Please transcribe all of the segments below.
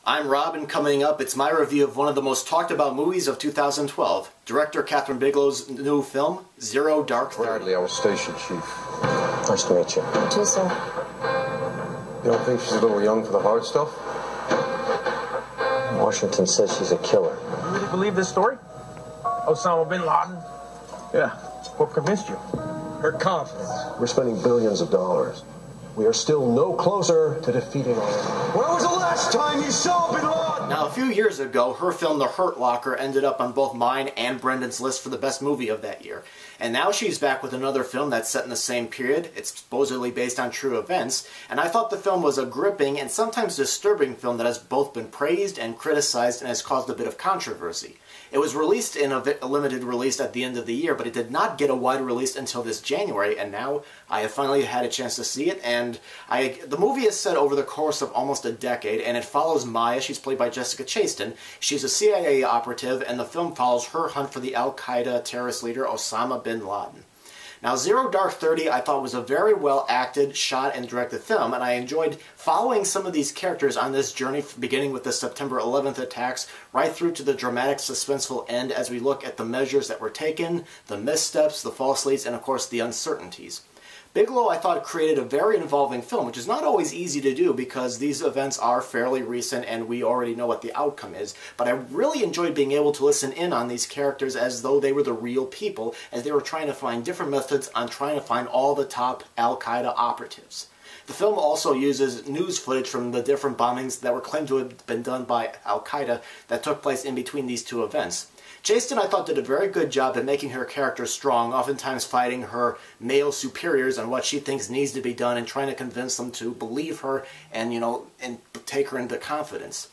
I'm Rob, and coming up, it's my review of one of the most talked about movies of 2012. Director Kathryn Bigelow's new film, Zero Dark 30. Bradley, our station chief. Nice to meet you. You too, sir. You don't think she's a little young for the hard stuff? Washington says she's a killer. You really believe this story? Osama bin Laden? Yeah. What convinced you? Her confidence. We're spending billions of dollars. We are still no closer to defeating our enemy. When was the last time you saw bin Laden? Now, a few years ago, her film The Hurt Locker ended up on both mine and Brendan's list for the best movie of that year. And now she's back with another film that's set in the same period. It's supposedly based on true events. And I thought the film was a gripping and sometimes disturbing film that has both been praised and criticized and has caused a bit of controversy. It was released in a limited release at the end of the year, but it did not get a wide release until this January, and now I have finally had a chance to see it. And the movie is set over the course of almost a decade, and it follows Maya. She's played by Jessica Chastain. She's a CIA operative, and the film follows her hunt for the Al-Qaeda terrorist leader Osama bin Laden. Now, Zero Dark 30 I thought was a very well acted, shot, and directed film, and I enjoyed following some of these characters on this journey, beginning with the September 11th attacks, right through to the dramatic, suspenseful end as we look at the measures that were taken, the missteps, the false leads, and of course the uncertainties. Bigelow, I thought, created a very involving film, which is not always easy to do because these events are fairly recent and we already know what the outcome is. But I really enjoyed being able to listen in on these characters as though they were the real people, as they were trying to find different methods on trying to find all the top Al-Qaeda operatives. The film also uses news footage from the different bombings that were claimed to have been done by Al-Qaeda that took place in between these two events. Chastain, I thought, did a very good job at making her character strong, oftentimes fighting her male superiors on what she thinks needs to be done and trying to convince them to believe her and, and take her into confidence.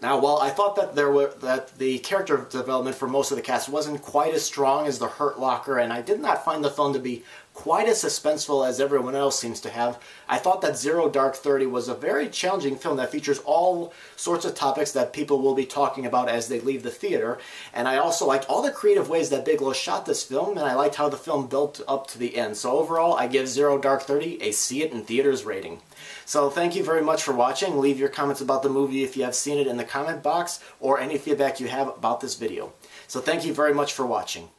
Now, while I thought that the character development for most of the cast wasn't quite as strong as The Hurt Locker, and I did not find the film to be quite as suspenseful as everyone else seems to have, I thought that Zero Dark 30 was a very challenging film that features all sorts of topics that people will be talking about as they leave the theater. And I also liked all the creative ways that Bigelow shot this film, and I liked how the film built up to the end. So overall, I give Zero Dark 30 a see it in theaters rating. So thank you very much for watching. Leave your comments about the movie if you have seen it in the comment box, or any feedback you have about this video. So thank you very much for watching.